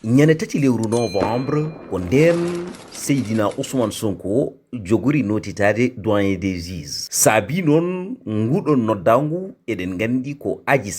ñande tati lewru novembre ko nden seydina ousmane sonko jogori notitade doyen des juges saabi noon nguɗon noddangu eɗen gandi ko adji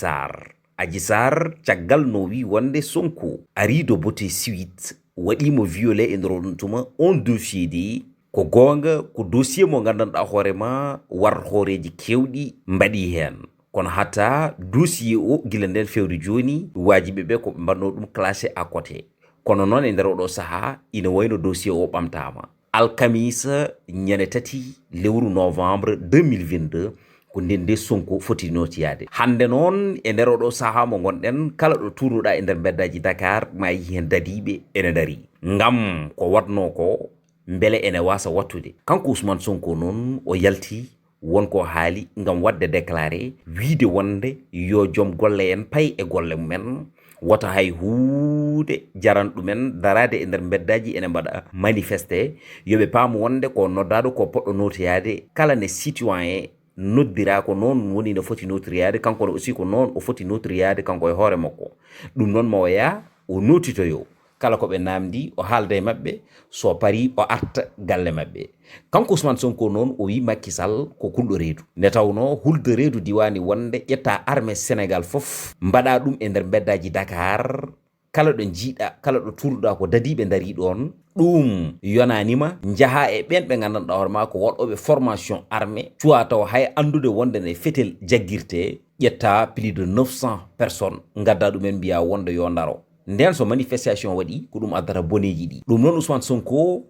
sar caggal no wi wonde sonko ari do bote suite waɗimo violé e nder ɗum tuma on dossier de ko gonga ko dossier mo gandanɗa hoorema war hooreji kewɗi mbaɗi hen kono hatta dossier o gila nden fewde joni wajiɓe ɓe ko ɓe mbanno ɗum classé à côté kono noon e nder oɗo saaha ina wayno dossier o ɓamtama alkamisa ñande tati lewru novembre 2022 ko nden nde sonko foti notiyade hande noon e nder oɗo saaha mo gonɗen kala ɗo turnuɗa e nder beddaji dakar ma yi hen dadiɓe ene dari ngam ko watno ko beele ene wasa wattude kanko ousmane sonko noon o yalti wonko haali ngam wadde déclaré wiide wonde yo joom golle en pay e golle mumen woto hay huude jaran ɗumen darade e nder beddaji ene mbaɗa manifesté yoɓe paam wonde ko noddaɗo ko poɗɗo notoyade kala ne citoyen noddira ko noon woni no foti notoyade kanko aussi ko noon o foti notoyade kanko e hoore makko ɗum noon mo waya o notitoyo kala ko ɓe namdi o haalda e maɓɓe so pari o arta galle maɓɓe kanko ousmane sonko noon o wi Macky Sall ko kulɗo reedu nde tawno hulde reedu diwani wonde ƴetta armée sénégal fof mbaɗa ɗum e nder beddaji dakar kala ɗo jiiɗa kala ɗo turɗa ko dadiɓe dari ɗon ɗum yonanima jaaha e ɓen ɓe gandanɗa hoorema ko waɗoɓe formation armée cuwa taw hay andude wonde ne fetel jagguirte ƴetta plus de 900 personnes gadda ɗumen mbiya wonde yo daro nden so manifestation waɗi ko ɗum addata boneji ɗi ɗum noon ousmane sonko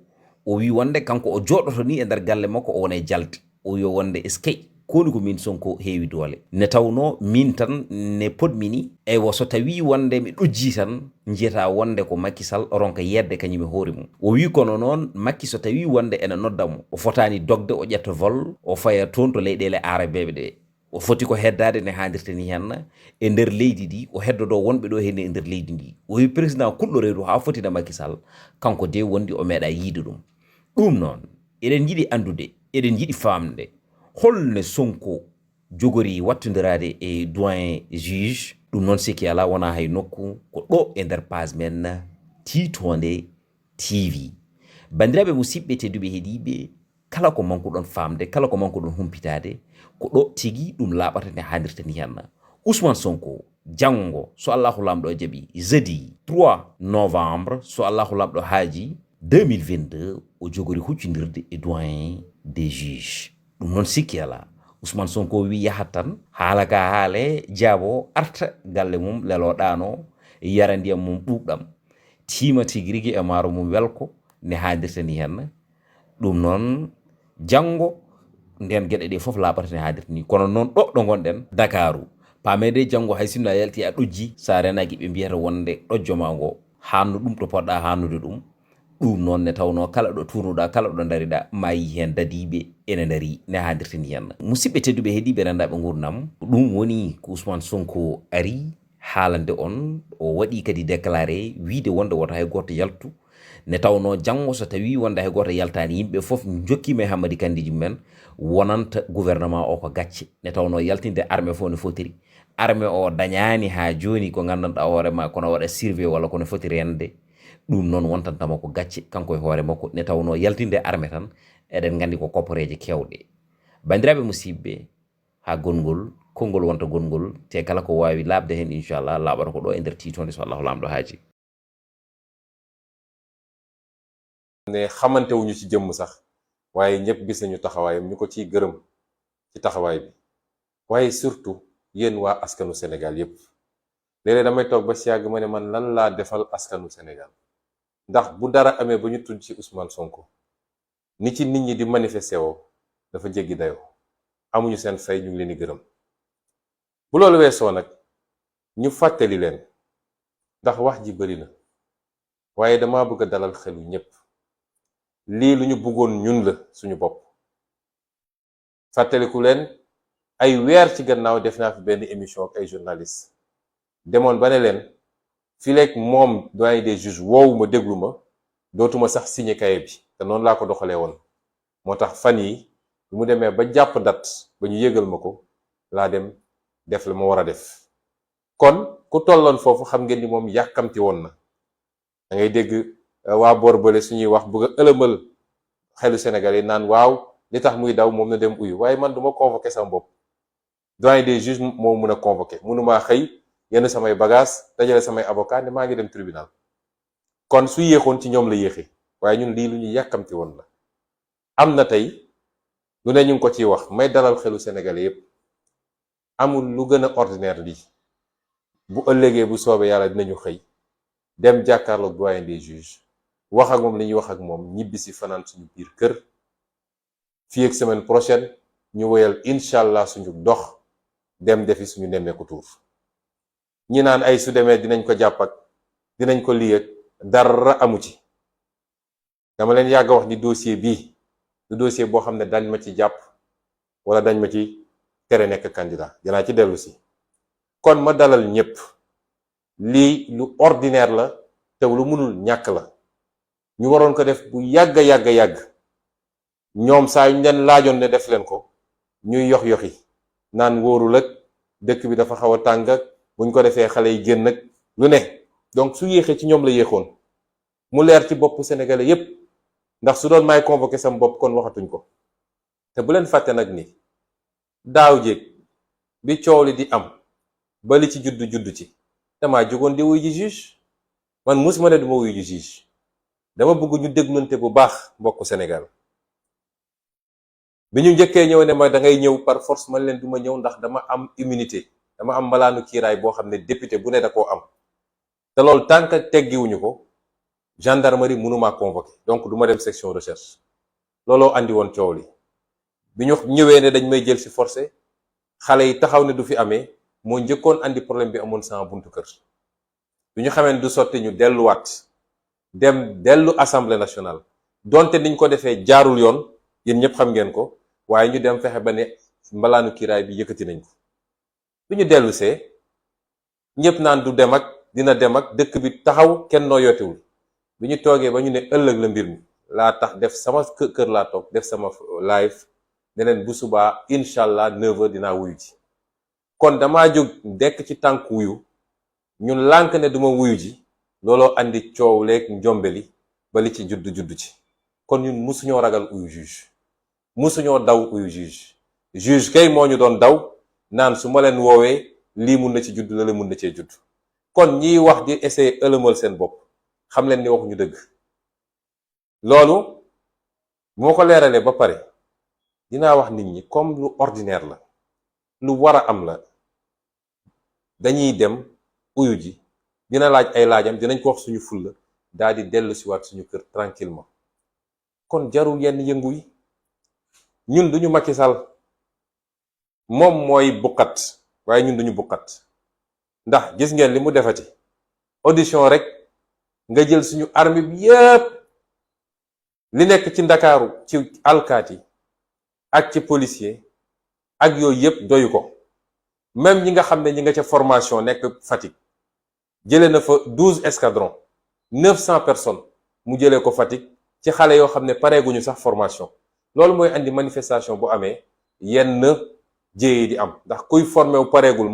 o wi wonde kanko o joɗoto ni e nder galle makko o wona e jalde o wi wonde eskey koni ko min sonko heewi doole ne tawno min tan ne podmini eywa so tawi wonde mi ɗojji tan jiyata wonde ko Macky Sall ronka yedde kañum e hoore mum o wi kono noon Macky so tawi wonde ene noddamo o fotani dogde o ƴetta vol o faya toon to leyɗele arabeɓe ɗe o foti ko heddade ne handirta ni hen e nder leydi ndi o heddodo wonɓe ɗo hen e nder leydi ndi o wi président kulɗo reedu ha fotina Macky Sall kanko de wondi o meeɗa yiide ɗum noon eɗen jiiɗi andude eɗen jiiɗi famde holne sonko jogori wattodirade e doyen juge ɗum noon sikki ala wona hay nokku ko ɗo e nder page men Titonde TV bandiraɓe musidɓe tedduɓe heeɗiɓe kala ko mankuɗon famde kala ko mankuɗon humpitade ko ɗo tigi ɗum laaɓata ne hanirta ni hen ousmane sonko janngo so allahu lamɗo jaaɓi jeudi 3 novembre so allahu lamɗo haaji 2022 o jogori huccodirde e doyen des juges ɗum noon sikki ala ousmane sonko wi yahat tan haala ka haale jaabo arta galle mum leloɗano yara ndiyam mum ɓuɓɗam tima tigi rigui e maaro mum welko ne handirta ni hen ɗum noon janngo nden gueɗe ɗe foof laaɓata ne handirta ni kono noon ɗo gonɗen dakaru pamede janngo hay sinno a yalti a ɗojji sa renaki ɓe mbiyata wonde ɗojjoma ngo hanno ɗum to poɗɗa hannude ɗum ɗum noon ne tawno kala ɗo turnuɗa kala ɗo dariɗa ma yi hen dadiɓe ene dari ne handirta ni hen musidɓe tedduɓe heeɗiɓe rendaɓe gurdam ɗum woni ko ousmane sonko ari haalande on o waɗi kadi déclaré wiide wonde woto hay goto yaltu ne tawno janngo so tawi wonde hay goto yaltani yimɓe foof jokkima e hammadi kandiji mumen wonanta gouvernement o ko gacce ne tawno yaltinde armée fof no fotiri armée o dañani ha joni ko gandanɗa hoorema kono waɗa surveille walla kono foti rende ɗum noon wontantama ko gacce kanko e hoore makko ne tawno yaltinde armée tan eɗen gandi ko koppareje kewɗe bandiraɓe musidɓe ha gongol konngol wonta gongol te kala ko wawi labde hen inchallah laaɓata ko ɗo e nder Titonde so allahu lamɗo haaji ne xamante wuñu ci jëmm sax waaye ñëpp gis nañu taxawaayam ñu ko ciy gërëm ci taxawaay bi waaye surtout yéen waa askanu Sénégal yépp léeg-léeg damay toog ba si yàgg ma ne man lan laa defal askanu Sénégal ndax bu dara amee ba ñu tudd ci Ousmane Sonko ni ci nit ñi di manifesté woo dafa jéggi dayoo amuñu seen fay ñu ngi leen di gërëm bu loolu weesoo nag ñu fàttali leen ndax wax ji bari na waaye dama bëgg a dalal xelu ñépp lii lu ñu bëggoon ñun la suñu bopp fàttaliku leen ay weer ci gannaaw def naa fi benn émission ak ay journaliste demoon ba ne leen fileeg moom doyen des juges woowu ma déglu ma dootuma sax signé kaye bi te noonu laa ko doxalee woon moo tax fan yi bu mu demee ba jàpp date ba ñu yëgal ma ko laa dem def la ma war a def kon ku tolloon foofu xam ngeen ni moom yàkkamti woon na da ngay dégg waa boor bële suñuy wax bëgg a ëlëmal xelu Sénégalais naan waaw li tax muy daw moom na dem uyu waaye man duma convoqué sama bopp doyen des juges moo mun a convoqué mënumaa xëy yenn samay bagage dajale samay avocat ne maa ngi dem tribunal kon su yéexoon ci ñoom la yéexee waaye ñun lii lu ñu yàkkamti woon la am na tey lu ne ñu ngi ko ciy wax may dalal xelu Sénégalais yépp amul lu gën a ordinaire lii bu ëllëgee bu soobee yàlla dinañu xëy dem jàkkaarloog doyen des juges wax ak moom li ñuy wax ak moom ñibbi si fanaan suñu biir kër fii ak semaine prochaine ñu woyal incha allah suñu dox dem defi suñu nemmeeku tuur ñi naan ay su demee dinañ ko jàpp ak dinañ ko lii ak dara amu ci dama leen yàgg wax ni dossier bii du dossier boo xam ne dañ ma ci jàpp wala dañ ma ci tere nekk candidat dinaa ci dellu si kon ma dalal ñépp lii lu ordinaire la te lu mënul ñàkk la ñu waroon ko def bu yàgg yàgg ñoom saa yu ñu leen laajoon ne def leen ko ñuy yoxi naan wóorul ak dëkk bi dafa xaw a tàng ak buñ ko defee xale yi génn ak lu ne donc su yéexee ci ñoom la yéexoon mu leer ci bopp sénégalais yépp ndax su doon may convoqué sam bopp kon waxatuñ ko te bu leen fàtte nag ni daaw jéeg bi coow li di am ba li ci juddu ci damaa jógoon di wuy ji juge man musuma ne duma wuy ji juge dama bëgg ñu déglunte bu baax mbokku Sénégal bi ñu njëkkee ñëw ne ma da ngay ñëw par force man leen duma ñëw ndax dama am immunité dama am malaanu kiiraay boo xam ne député bu ne da koo am te loolu tant que teggiwuñu ko gendarmerie mënumaa convoqué donc du ma dem section recherche looloo andi woon coow li bi ñu ñëwee ne dañ may jël ci forcé xale yi taxaw ne du fi amee moo njëkkoon andi problème bi amoon sama buntu kër bi ñu xamee ne du sotti ñu delluwaat dellu assemblée nationale donte niñ ko defee jaarul yoon yéen ñëpp xam ngeen ko waaye ñu dem fexe ba ne mbalaanu kiiraay bi yëkkati nañ ko bi ñu dellu see ñëpp naan du dem ak dina dem ak dëkk bi taxaw kenn noo yootewul bi ñu toogee ba ñu ne ëllëg la mbir mi laa tax def sama kër laa toog def sama live ne leen bu subaa incha allah 9h dinaa wuyu ji kon damaa jóg dekk ci tànk wuyu ñun lànk ne duma wuyu ji looloo andi coow leeg njombeli ba li ci juddu ci kon ñun musuñoo ragal uyu juge musuñoo daw uyu juge kay moo ñu doon daw naan su ma leen woowee lii mun na ci judd la mun na cee judd kon ñiy wax di essayer ëlëmal seen bopp xam leen ni waxuñu dëgg loolu moo ko leeralee ba pare dinaa wax nit ñi comme lu ordinaire la lu war a am la dañuy dem uyu ji dina laaj ay laajam dinañ ko wax suñu fulla daal di dellu si waat suñu kër tranquillement kon jarul yenn yëngu yi ñun duñu Macky Sall moom mooy buqat waaye ñun duñu buqat ndax gis ngeen li mu defati audition rek nga jël suñu armée bi yépp li nekk ci ndakaaru ci alkaati ak ci policier ak yooyu yépp doyu ko même ñi nga xam ne ñi nga ca formation nekk Fatick jëlee na fa 12 escadrons 900 personnes mu jëlee ko Fatick ci xale yoo xam ne pareeguñu sax formation loolu mooy andi manifestation bu amee yenn jéye di am ndax kuy formé wu pareegul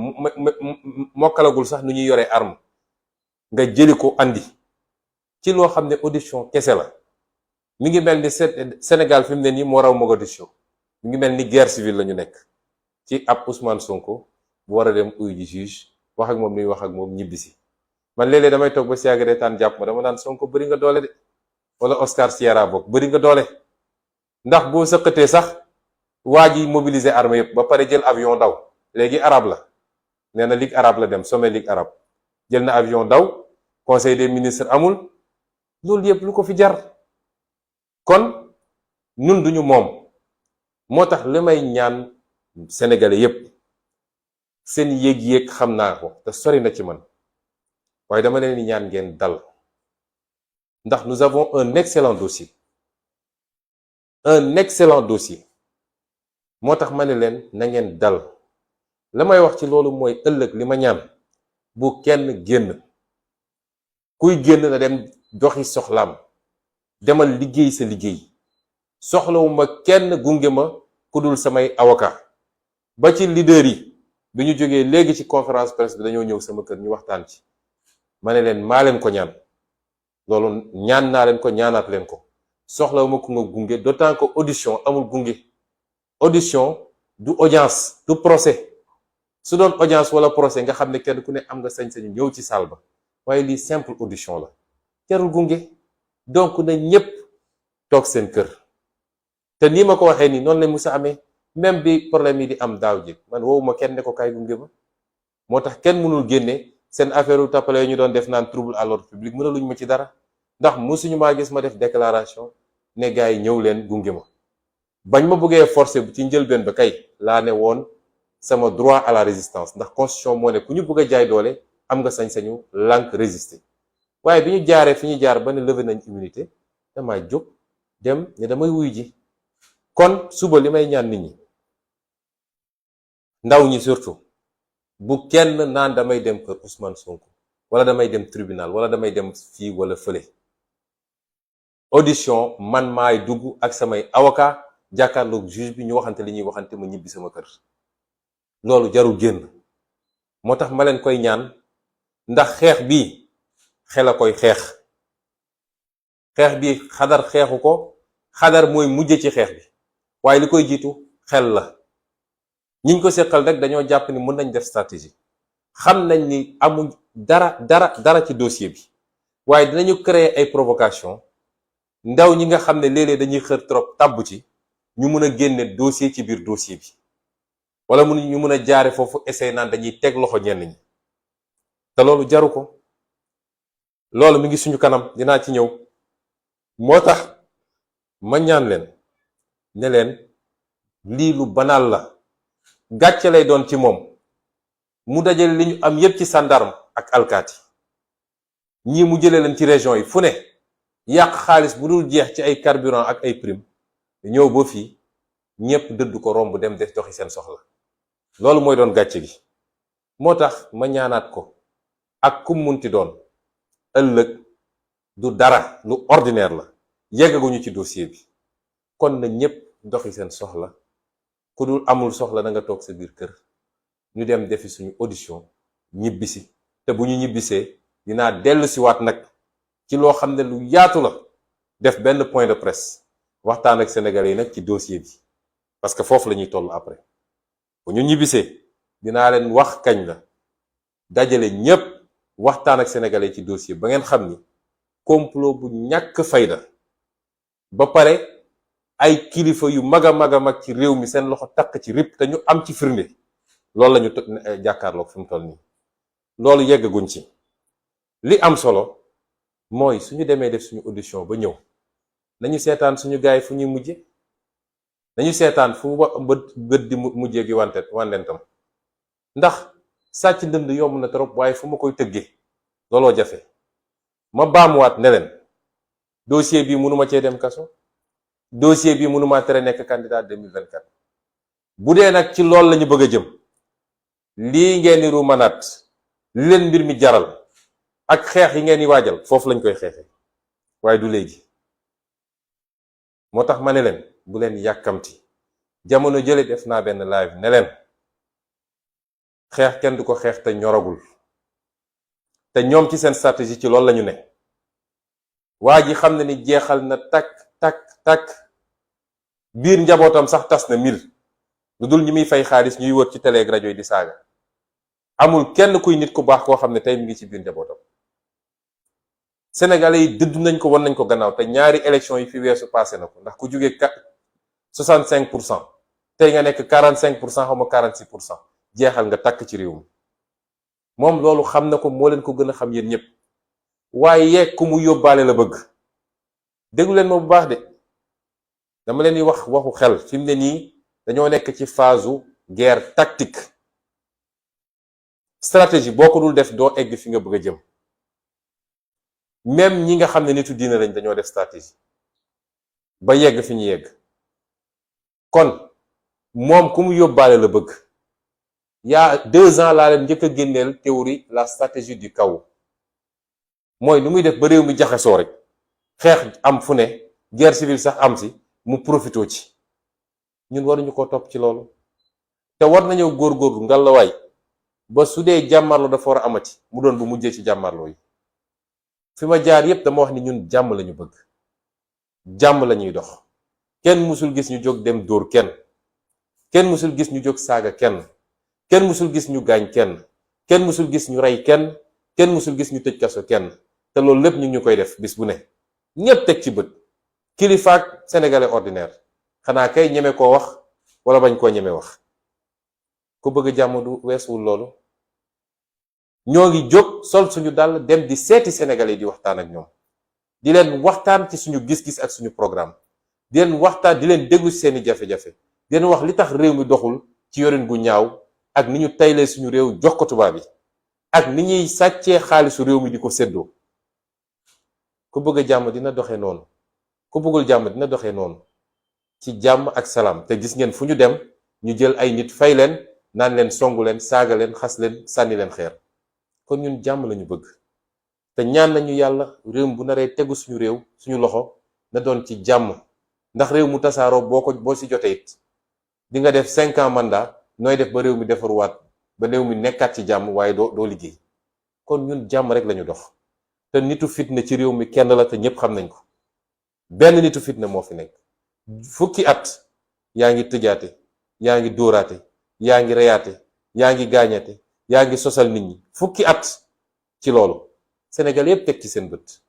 mokkalagul sax nu ñuy yoree arme nga jëli ko andi ci loo xam ne audition kese la mi ngi mel ni Sénégal fi mu ne nii moo raw Mogadiscio mi ngi mel ni guerre civile la ñu nekk ci ab Ousmane Sonko bu war a dem uyu ji juge wax ak moom luy wax ak moom ñibbisi man léeg-léeg damay toog ba si yàgg reetaan jàpp ma dama naan Sonko bëri nga doole de wala Oscar Sierra bokk bëri nga doole ndax boo sëqatee sax waa ji mobiliser armée yëpp ba pare jël avion daw léegi arabe la nee na ligue arabe la dem sommet ligue arabe jël na avion daw conseil des ministres amul loolu yëpp lu ko fi jar kon ñun duñu moom moo tax li may ñaan sénégalais yëpp seen yéeg-yéeg xam naa ko te sori na ci man waaye dama leen di ñaan ngeen dal ndax nous avons un excellent dossier moo tax ma ne leen na ngeen dal la may wax ci loolu mooy ëllëg li ma ñaan bu kenn génn kuy génn na dem doxi soxlaam demal liggéey sa liggéey soxlawuma kenn gunge ma ku dul samay avocat ba ci leader yi bi ñu jógee léegi ci conférence presse bi dañoo ñëw sama kër ñu waxtaan ci ma ne leen maa leen ko ñaan loolu ñaan naa leen ko, ñaanaat leen ko, soxla ma ko nga gunge, d'autant que audition amul gunge. Audition du audience, du procès. su doon audience wala procès nga xam ne kenn ku ne am nga sañ-sañu ñëw ci salle ba, waaye lii simple audition la, jarul gunge. donc na ñépp toog seen kër. te nii ma ko waxee nii noonu la musa amee, même bi problème yi di am daaw ji man woowuma kenn ne ko kaay gunge ma. moo tax kenn mënul génne seen affaire u tappale ñu doon def naan trouble à l'ordre public mënaluñ ma ci dara, ndax musuñu maa gis ma def déclaration ne gars yi ñëw leen gunge ma. bañ ma bëggee forcer bu ci njëlbeen ba kay laa ne woon sama droit à la résistance, ndax constitution moo ne ku ñu bëgg a jaay doole am nga sañ-sañu lànk résister. waaye bi ñu jaaree fi ñu jaar ba ne levé nañ immunité, damaa jóg dem ne damay wuy ji. kon suba li may ñaan nit ñi, ndaw ñi surtout, bu kenn naan damay dem kër Ousmane Sonko wala damay dem tribunal wala damay dem fii wala fële. audition man maay dugg ak samay avocat jàkkaarloog juge bi ñu waxante li ñuy waxante ma ñibbi sama kër. loolu jarul génn. moo tax ma leen koy ñaan, ndax xeex bi xel a koy xeex. xeex bi xadar xeexu ko, xadar mooy mujje ci xeex bi, waaye li koy jiitu xel la. ñiñ ko seqal rek dañoo jàpp ni mën nañ def stratégie, xam nañ ni amuñ dara ci dossier bi, waaye dinañu créer ay provocation. ndaw ñi nga xam ne léeg-léeg dañuy xër trop tàbb ci, ñu mun a génne dossier ci biir dossier bi, wala ñu mun a jaare foofu essayer naan dañuy teg loxo ñenn ñi, te loolu jaru ko. loolu mi ngi suñu kanam, dinaa ci ñëw. moo tax ma ñaan leen ne leen lii lu banal la, gàcce lay doon ci moom mu dajale li ñu am yépp ci gendarme ak alkaati, ñii mu jëlee leen ci région yi fu ne, yàq xaalis bu dul jeex ci ay carburant ak ay prime, ñëw ba fii ñépp dëdd ko romb dem def doxi seen soxla. loolu mooy doon gàcce gi. moo tax ma ñaanaat ko, ak kum munti doon, ëllëg du dara, lu ordinaire la, yeggaguñu ci dossier bi. kon na ñépp doxi seen soxla, ku dul amul soxla na nga toog sa biir kër, ñu dem defi suñu audition ñibbisi. te bu ñu ñibbisee dinaa dellu si waat nag ci loo xam ne lu yaatu la, def benn point de presse waxtaan ak sénégalais yi nag ci dossier bi, parce que foofu la ñuy toll après. bu ñu ñibbisee dinaa leen wax kañ la, dajale ñépp waxtaan ak sénégalais yi ci dossier ba ngeen xam ni complot bu ñàkk fayda, ba pare ay kilifa yu mag a mag ci réew mi seen loxo takk ci rip te ñu am ci firnde, loolu la ñu jàkkaarloog fi mu toll nii. loolu yeggaguñ ci. li am solo mooy suñu demee def suñu audition ba ñëw, nañu seetaan suñu gaay fu ñuy mujje, nañu seetaan fu bët di mujjee gi wandentam. ndax sàcc ndënd yomb na trop, waaye fu ma koy tëggee looloo jafe. ma baamuwaat ne leen dossier bi mënuma cee dem kaso, dossier bi mënuma tere nekk candidat 2024. bu dee nag ci loolu lañu bëgg a jëm, lii ngeen di ruumanaat, li leen mbir mi jaral ak xeex yi ngeen di waajal, foofu lañ koy xeexee, waaye du léegi. moo tax ma ne leen bu leen yàkkamti. jamono jële def naa benn live ne leen xeex kenn du ko xeex te ñoragul. te ñoom ci seen stratégie ci loolu lañu ne. waa ji xam ne ni jeexal na takk biir njabootam sax tas na mil, lu dul ñi muy fay xaalis ñuy wër ci télé ak rajo yi di saaga. amul kenn kuy nit ku baax koo xam ne tey mi ngi ci biir njabootam. sénégalais yi dëdd nañ ko, wan nañ ko gannaaw, te ñaari élection yi fi weesu passé na ko, ndax ku jógee 65% tey nga nekk 45% xaw ma 46%, jeexal nga takk ci réew mi. moom loolu xam na ko, moo leen ko gën a xam yéen ñëpp. waaye ku mu yóbbaale la bëgg. déglu leen ma bu baax de, dama leen di wax waxu xel. fi mu ne nii dañoo nekk ci phase u guerre tactique. stratégie boo ko dul def doo egg fi nga bëgg a jëm. même ñi nga xam ne nitu diina lañ dañoo def stratégie ba yegg fi ñu yegg. kon moom ku mu yóbbaale la bëgg. y'a 2 ans laa leen njëkk a génneel théorie la stratégie du chaos. mooy nu muy def ba réew mi jaxasoo rek, xeex am fu ne, guerre civile sax am si, mu profitoo ci. ñun waruñu ko topp ci loolu. te war nañoo góorgóorlu ngalawaay ba su dee jàmmarloo dafa war a amati mu doon bu mujjee ci jàmmarloo yi. fi ma jaar yépp dama wax ni ñun jàmm lañu bëgg, jàmm lañuy dox. kenn musul gis ñu jóg dem dóor kenn musul gis ñu jóg saaga kenn musul gis ñu gaañ kenn musul gis ñu rey kenn musul gis ñu tëj kaso kenn. te loolu lépp ñu ngi ñu koy def bis bu ne ñépp teg ci bët, kilifaak sénégalais ordinaire xanaa kay ñeme koo wax wala bañ koo ñeme wax. ku bëgg jàmm du weesuwul loolu. ñoo ngi jóg sol suñu dàll dem di seeti sénégalais di waxtaan ak ñoom, di leen waxtaan ci suñu gis-gis ak suñu programme, di leen waxtaan, di leen déglu seeni jafe-jafe, di leen wax li tax réew mi doxul ci yorin gu ñaaw ak ni ñu taylee suñu réew jox ko tubaab yi ak ni ñuy sàccee xaalisu réew mi di ko séddoo. ku bëgg jàmm dina doxee noonu, ku bëggul jàmm dina doxee noonu, ci jàmm ak salaam. te gis ngeen fu ñu dem ñu jël ay nit fay leen naan leen songu leen, saaga leen, xas leen, sànni leen xeer. kon ñun jàmm lañu bëgg te ñaan nañu yàlla réew bu naree tegu suñu réew suñu loxo na doon ci jàmm, ndax réew mu tasaaroo boo ci jotee it di nga def 5 ans mandat, nooy def ba réew mi defaruwaat, ba réew mi nekkaat ci jàmm, waaye doo liggéey. kon ñun jàmm rek lañu dox. te nitu fitna ci réew mi kenn la te ñépp xam nañ ko. benn nitu fitna moo fi nekk. fukki at yaa ngi tëjaate, yaa ngi dóoraate, yaa ngi reyaate, yaa ngi gaañate, yaa ngi sosal nit ñi. fukki at ci loolu Sénégal yépp teg ci seen bët.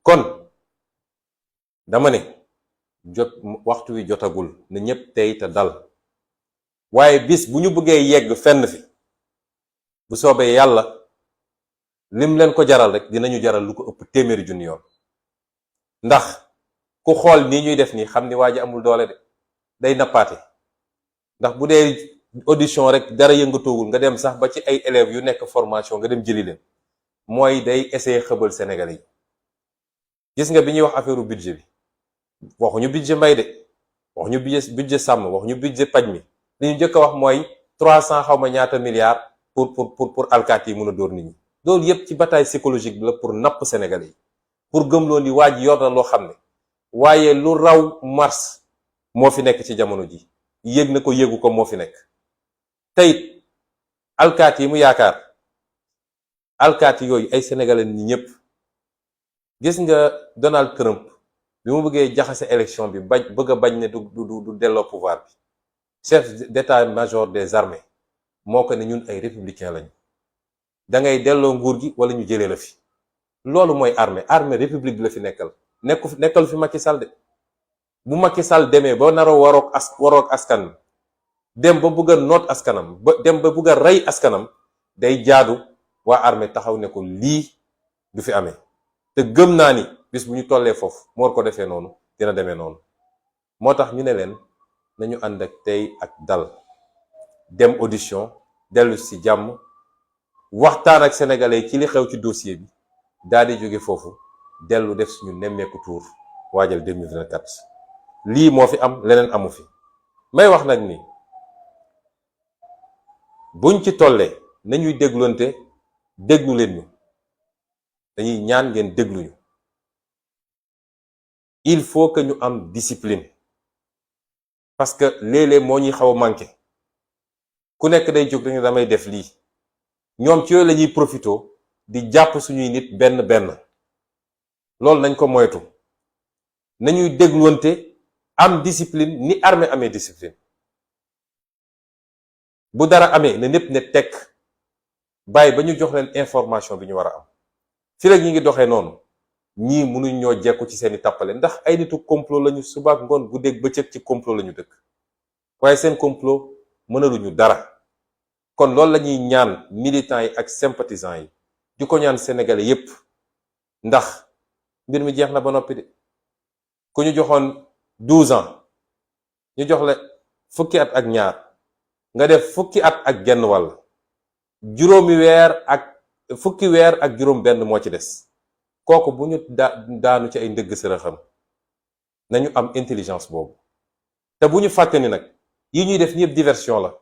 kon dama ne waxtu wi jotagul na ñépp tey te dal. waaye bis bu ñu bëggee yegg fenn fi, bu soobee yàlla lim leen ko jaral rek dinañu jaral lu ko ëpp téeméeri junni yoon. ndax ku xool nii ñuy def nii xam ni waa ji amul doole de, day nappaate. ndax bu dee audition rek dara yëngatoowul nga dem sax ba ci ay élèves yu nekk formation nga dem jëli leen, mooy day essayer xëbal Sénégalais yi. gis nga bi ñuy wax affaire budget bi, waxuñu budget mbay de, waxuñu budget sàmm, waxuñu budget paj mi. li ñu njëkk a wax mooy 300 xaw ma ñaata milliards pour alkaati yi mun a dóor nit ñi. loolu yépp ci bataille psychologique bi la pour napp Sénégalais yi, pour gëmloo ni waa ji yor na loo xam ne waaye lu raw mars moo fi nekk ci jamono ji, yëg na ko yëgu ko moo fi nekk. teyit alkaati yi mu yaakaar, alkaati yooyu ay sénégalais ñi ñëpp. gis nga Donald Trump bi mu bëggee jaxase élection bi bëgg a bañ ne du delloo pouvoir bi, chef d'état-major des armées moo ko ne ñun ay républicain lañu, da ngay delloo nguur gi wala ñu jëlee la fi. loolu mooy armée république bi la fi nekkal fi Macky Sall de. bu Macky Sall demee ba naroo waroog askan dem ba bëgg a noot askanam, ba dem ba bëgg a rey askanam, day jaadu waa armée taxaw ne ko lii du fi amee. te gëm naa ni bis bu ñu tollee foofu mu war ko defee noonu dina demee noonu. moo tax ñu ne leen nañu ànd ak tey ak dal, dem audition, dellu ci jàmm, waxtaan ak sénégalais ci li xew ci dossier bi, daal di jóge foofu dellu def suñu nemmeeku tour waajal 2024. lii moo fi am, leneen amu fi. may wax nag ni buñ ci tollee nañuy déglonte, déglu leen ñu, dañuy ñaan ngeen dégluñu. il faut que ñu am discipline, parce que léeg-léeg moo ñuy xaw a manqué. ku nekk day jóg dañu damay def lii, ñoom ci yooyu la ñuy profito di jàpp suñuy nit benn benn. loolu nañ ko moytu, nañuy dégluwante, am discipline ni armée amee discipline. bu dara amee na ñépp ne tekk bàyyi ba ñu jox leen information bi ñu war a am. fi rek ñi ngi doxee noonu, ñii mënuñ ñoo jekku ci seeni tàppale, ndax ay nitu complot lañu, subaak ngoon guddeeg bëccëg ci complot lañu dëkk, waaye seen complot mënaluñu dara. kon loolu lañuy ñaan militants yi ak sympathisants yi, di ko ñaan sénégalais yépp, ndax mbir mi jeex na ba noppi de. ku ñu joxoon 12 ans ñu jox la fukki at ak ñaar, nga def fukki at ak genn wàll, fukki weer ak juróom benn moo ci des. kooku bu ñu daanu ci ay ndëgg sërëxam, nañu am intelligence boobu. te bu ñu fàtte ni nag yi ñuy def ñëpp diversion la.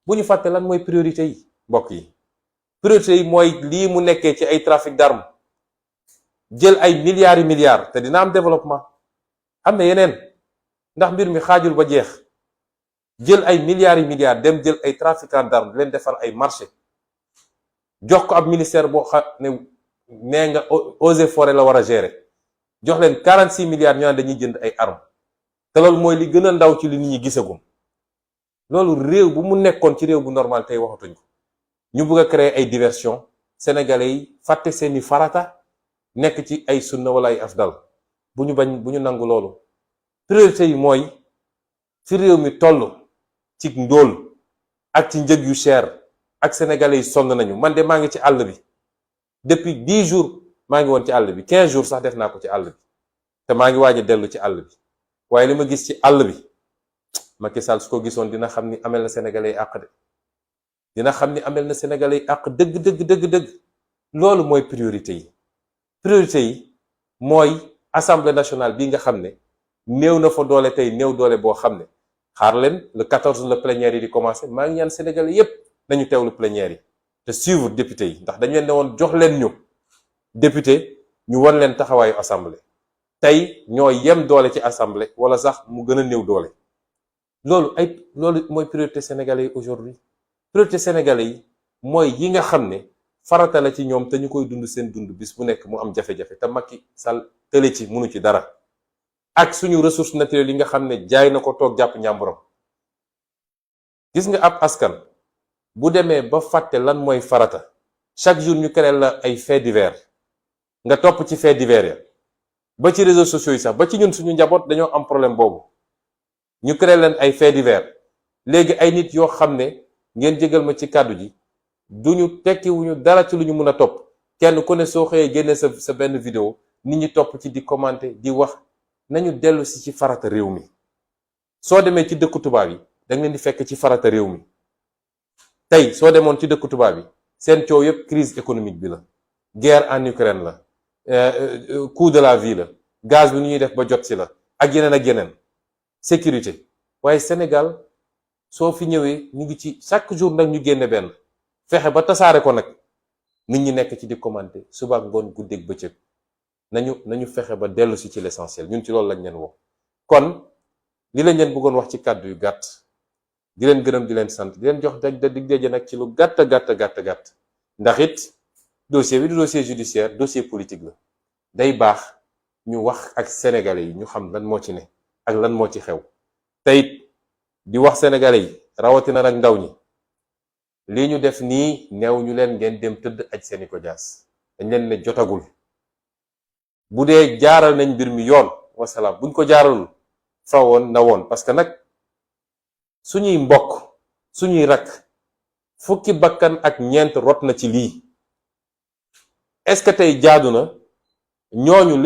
bu ñu fàtte lan mooy priorité yi, mbokk yi. priorité yi mooy lii mu nekkee ci ay trafic d'armes, jël ay milliards te dina am développement. am na yeneen, ndax mbir mi xaajul ba jeex. jël ay milliards dem jël ay trafiquants d'armes leen defar ay marché, jox ko ab ministère boo xam ne nee nga Eaux et Forêts la war a gérer jox leen 46 milliards ñu naan dañuy jënd ay armes te loolu mooy li gën a ndaw ci li nit ñi gisagum loolu réew bu mu nekkoon ci réew bu normal tey waxatuñ ko ñu bëgg a créer ay diversion sénégalais yi fàtte seeni farata nekk ci ay sunna wala ay afdal bu ñu nangu loolu priorité yi mooy fi réew mi toll ci ndóol ak ci njëg yu cher ak sénégalais yi sonn nañu man de maa ngi ci àll bi depuis 10 jours maa ngi woon ci àll bi 15 jours sax def naa ko ci àll bi te maa ngi waaj a dellu ci àll bi waaye li ma gis ci àll bi Macky Sall su ko gisoon dina xam ni amel na sénégalais yi àq de dina xam ni amel na sénégalais yi àq dëgg loolu mooy priorité yi mooy assemblée nationale bi nga xam ne néew na fa doole tey néew doole boo xam ne xaar leen le 14 la plénière yi di commencer maa ngi ñaan sénégalais yépp nañu teewlu plénière yi te suivre député yi ndax dañu leen ne woon jox leen ñu député ñu wan leen taxawaayu assemblée tey ñoo yem doole ci assemblée wala sax mu gën a néew doole loolu mooy priorité sénégalais yi aujourd'hui priorité sénégalais yi mooy yi nga xam ne farata la ci ñoom te ñu koy dund seen dund bis bu nekk mu am jafe-jafe te Macky Sall tële ci mënu ci dara ak suñu ressources naturelles yi nga xam ne jaay na ko toog jàpp ñàmburam gis nga ab askan bu demee ba fàtte lan mooy farata chaque jour ñu créé la ay faits divers nga topp ci faits divers ya ba ci réseaux sociaux yi sax ba ci ñun suñu njaboot dañoo am problème boobu ñu créé leen ay faits divers léegi ay nit yoo xam ne ngeen jégal ma ci kàddu ji duñu tekkiwuñu dara ci lu ñu mën a topp kenn ku ne soo xëyee génne sa benn vidéo nit ñi topp ci di commenter di wax nañu dellu si ci farata réew mi soo demee ci dëkku tubaab yi danga leen di fekk ci farata réew mi tey soo demoon ci dëkku tubaab yi seen coow yépp crise économique bi la guerre en Ukraine la coût de la vie la gaz bi nu ñuy def ba jot si la ak yeneen sécurité waaye Sénégal soo fi ñëwee ñu ngi ci chaque jour nag ñu génne benn fexe ba tasaare ko nag nit ñi nekk ci di commenter suba ak ngoon guddeeg bëccëg nañu fexe ba dellu si ci l'essentiel ñun ci loolu lañ leen woo kon li lañ leen bëggoon wax ci kàddu yu gàtt di leen gërëm di leen sant di leen jox dig daje nag ci lu gàtt ndax it dossier bi du dossier judiciaire dossier politique la day baax ñu wax ak sénégalais yi ñu xam lan moo ci ne ak lan moo ci xew te it di wax sénégalais yi rawatina nag ndaw ñi lii ñu def nii neew ñu leen ngeen dem tëdd aj seeni ko jaas dañ leen ne jotagul bu dee jaaral nañ mbir mi yoon wasalaam buñ ko jaaralul fa woon na woon parce que nag suñuy mbokk suñuy rakk fukki bakkan ak ñeent rot na ci lii est-ce que tey jaadu na ñooñu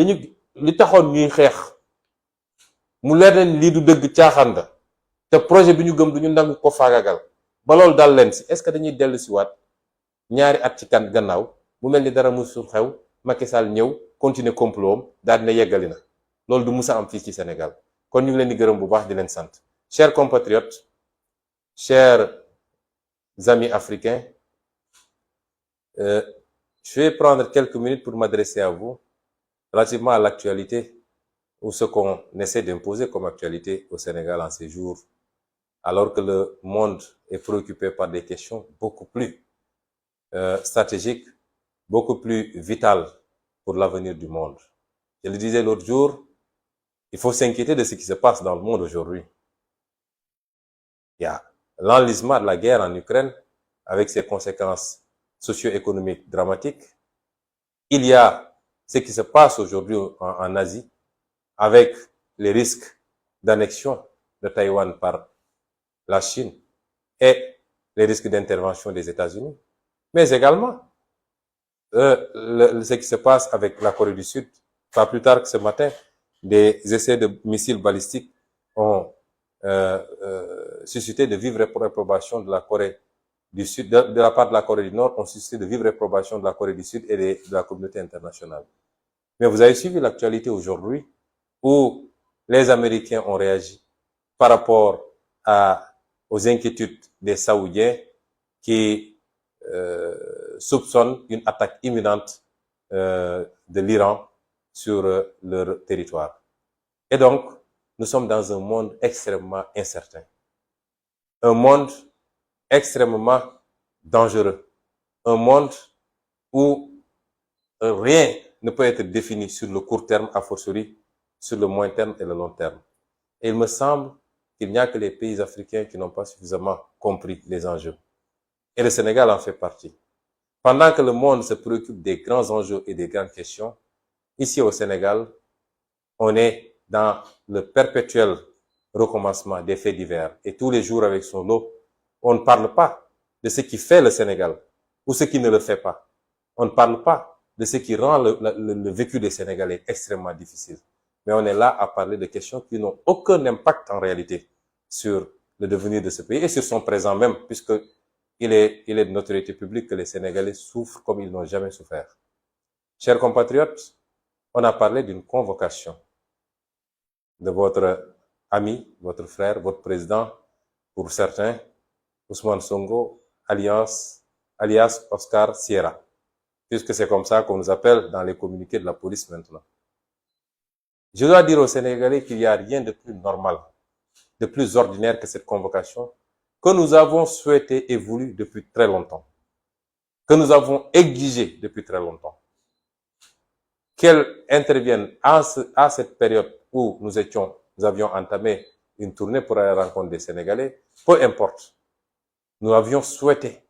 li taxoon ñuy xeex mu leer leen lii du dëgg caaxaan la te projet bi ñu gëm duñu nangu ko faagagal ba loolu dal leen si est-ce que dañuy dellu si waat ñaari at ci kan gannaaw mu mel ni dara musul xew Macky Sall ñëw continuer complot am daal dina yeggali na loolu du musa am fii ci Sénégal kon ñu ngi leen di gërëm bu baax di leen sant chers compatriotes chers amis africains je vais prendre quelques minutes pour m'adresser à vous relativement à l'actualité ou ce qu'on essaie d'imposer comme actualité au Sénégal en ces jours, alors que le monde est préoccupé par des questions beaucoup plus stratégiques, beaucoup plus vitales pour l'avenir du monde. Je le disais l'autre jour, il faut s'inquiéter de ce qui se passe dans le monde aujourd'hui. Il y a l'enlisement de la guerre en Ukraine avec ses conséquences socio-économiques dramatiques. Il y a ce qui se passe aujourd'hui en Asie avec les risques d'annexion de Taïwan par la Chine et les risques d'intervention des États-Unis. Mais également, ce qui se passe avec la Corée du Sud. Pas plus tard que ce matin, des essais de missiles balistiques ont suscité de vives réprobations de la Corée du Sud, de la part de la Corée du Nord, ont suscité de vives réprobations de la Corée du Sud et de la communauté internationale. Mais vous avez suivi l'actualité aujourd'hui où les Américains ont réagi par rapport aux inquiétudes des Saoudiens qui soupçonnent une attaque imminente de l'Iran sur leur territoire. Et donc, nous sommes dans un monde extrêmement incertain. Un monde extrêmement dangereux. Un monde où rien ne peut être défini sur le court terme, a fortiori sur le moyen terme et le long terme. Et il me semble qu'il n'y a que les pays africains qui n'ont pas suffisamment compris les enjeux. Et le Sénégal en fait partie. Pendant que le monde se préoccupe des grands enjeux et des grandes questions, ici au Sénégal, on est dans le perpétuel recommencement des faits divers. Et tous les jours avec son lot, on ne parle pas de ce qui fait le Sénégal ou ce qui ne le fait pas. On ne parle pas de ce qui rend le vécu des Sénégalais extrêmement difficile. Mais on est là à parler de questions qui n'ont aucun impact en réalité sur le devenir de ce pays et sur son présent même, puisque il est de notoriété publique que les Sénégalais souffrent comme ils n'ont jamais souffert. Chers compatriotes, on a parlé d'une convocation de votre ami, votre frère, votre président, pour certains, Ousmane Sonko, alias Oscar Sierra, puisque c'est comme ça qu'on nous appelle dans les communiqués de la police maintenant. Je dois dire aux Sénégalais qu'il n'y a rien de plus normal, de plus ordinaire que cette convocation, que nous avons souhaité et voulu depuis très longtemps, que nous avons exigé depuis très longtemps, qu'elle intervienne à cette période où nous avions entamé une tournée pour aller à la rencontre des Sénégalais, peu importe. Nous avions souhaité,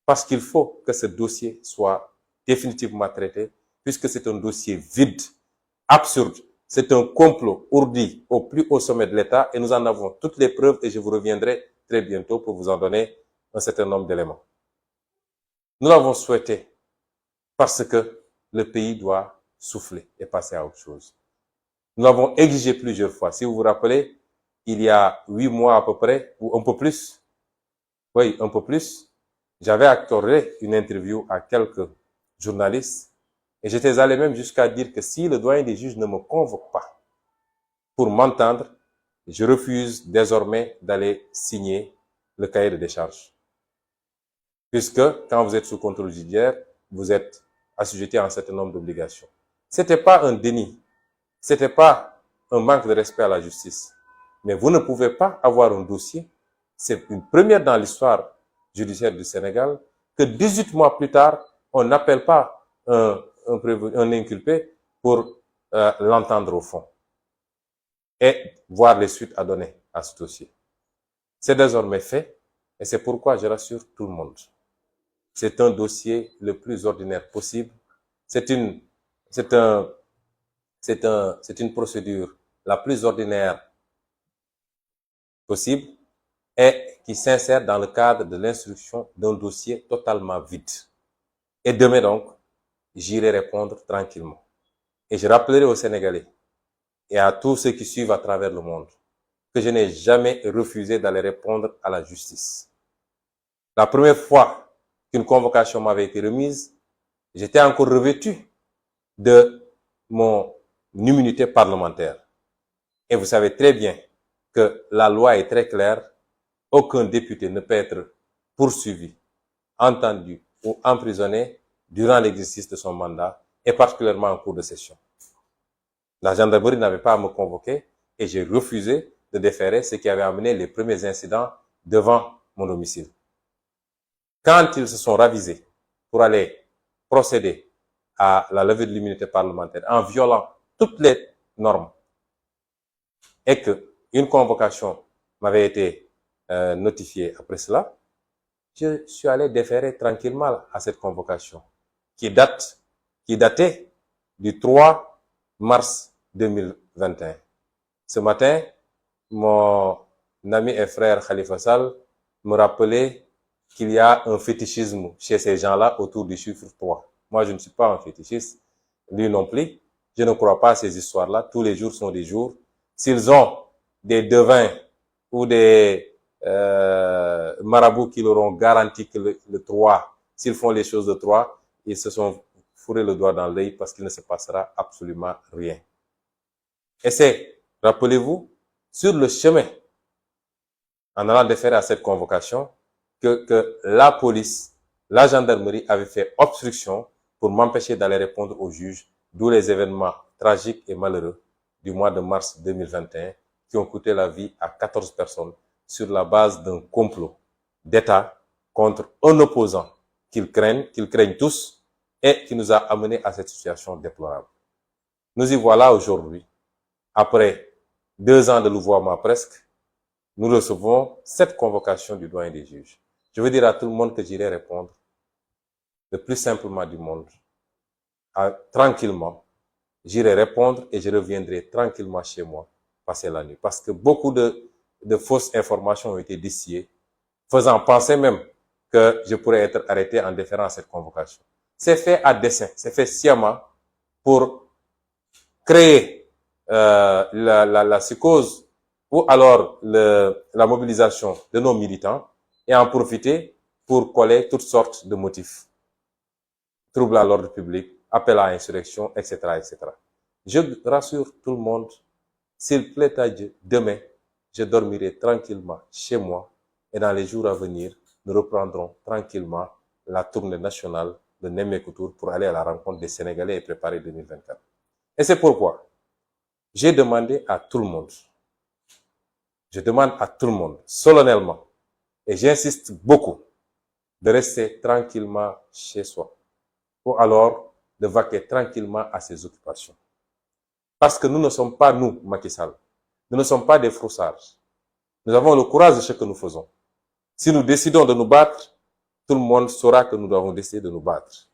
parce qu'il faut que ce dossier soit définitivement traité, puisque c'est un dossier vide, absurde. C'est un complot ourdi au plus haut sommet de l'État et nous en avons toutes les preuves et je vous reviendrai très bientôt pour vous en donner un certain nombre d'éléments. Nous l'avons souhaité parce que le pays doit souffler et passer à autre chose. Nous l'avons exigé plusieurs fois. Si vous vous rappelez, il y a 8 mois à peu près, ou un peu plus, j'avais accordé une interview à quelques journalistes et j'étais allé même jusqu'à dire que si le doyen des juges ne me convoque pas pour m'entendre, je refuse désormais d'aller signer le cahier de décharge. Puisque quand vous êtes sous contrôle judiciaire, vous êtes assujetti à un certain nombre d'obligations. C'était pas un déni, c'était pas un manque de respect à la justice. Mais vous ne pouvez pas avoir un dossier, c'est une première dans l'histoire judiciaire du Sénégal, que 18 mois plus tard, on n'appelle pas un inculpé pour l'entendre au fond et voir les suites à donner à ce dossier. C'est désormais fait et c'est pourquoi je rassure tout le monde. C'est un dossier le plus ordinaire possible. C'est une procédure la plus ordinaire possible et qui s'insère dans le cadre de l'instruction d'un dossier totalement vide. Et demain donc, j'irai répondre tranquillement. Et je rappellerai aux Sénégalais et à tous ceux qui suivent à travers le monde que je n'ai jamais refusé d'aller répondre à la justice. La première fois qu'une convocation m'avait été remise, j'étais encore revêtu de mon immunité parlementaire. Et vous savez très bien que la loi est très claire. Aucun député ne peut être poursuivi, entendu ou emprisonné durant l'exercice de son mandat et particulièrement en cours de session. La gendarmerie n'avait pas à me convoquer et j'ai refusé de déférer ce qui avait amené les premiers incidents devant mon domicile. Quand ils se sont ravisés pour aller procéder à la levée de l'immunité parlementaire en violant toutes les normes et que une convocation m'avait été notifiée après cela, je suis allé déférer tranquillement à cette convocation qui datait du 3 mars 2021. Ce matin, mon ami et frère Khalifa Sall me rappelait qu'il y a un fétichisme chez ces gens-là autour du chiffre 3. Moi, je ne suis pas un fétichiste, lui non plus. Je ne crois pas à ces histoires-là. Tous les jours sont des jours. S'ils ont des devins ou des marabouts qui leur ont garanti que le 3, s'ils font les choses de 3, ils se sont fourrés le doigt dans l'œil parce qu'il ne se passera absolument rien. Et c'est, rappelez-vous, sur le chemin, en allant déférer à cette convocation, que la police, la gendarmerie avait fait obstruction pour m'empêcher d'aller répondre au juge, d'où les événements tragiques et malheureux du mois de mars 2021 qui ont coûté la vie à 14 personnes sur la base d'un complot d'État contre un opposant qu'ils craignent tous et qui nous a amené à cette situation déplorable. Nous y voilà aujourd'hui, après 2 ans de louvoiement presque, nous recevons cette convocation du doyen des juges. Je veux dire à tout le monde que j'irai répondre le plus simplement du monde, tranquillement. J'irai répondre et je reviendrai tranquillement chez moi passer la nuit. Parce que beaucoup de fausses informations ont été distillées, faisant penser même que je pourrais être arrêté en déférant à cette convocation. C'est fait à dessein, c'est fait sciemment pour créer la psychose ou alors la mobilisation de nos militants et en profiter pour coller toutes sortes de motifs. Trouble à l'ordre public, appel à insurrection, etc., etc. Je rassure tout le monde, s'il plaît à Dieu, demain, je dormirai tranquillement chez moi et dans les jours à venir, nous reprendrons tranquillement la tournée nationale de Nemmekou Tour pour aller à la rencontre des Sénégalais et préparer 2024. Et c'est pourquoi j'ai demandé à tout le monde, je demande à tout le monde, solennellement, et j'insiste beaucoup, de rester tranquillement chez soi, ou alors de vaquer tranquillement à ses occupations. Parce que nous ne sommes pas, nous, Macky Sall, nous ne sommes pas des froussards. Nous avons le courage de ce que nous faisons. Si nous décidons de nous battre, tout le monde saura que nous avons décidé de nous battre.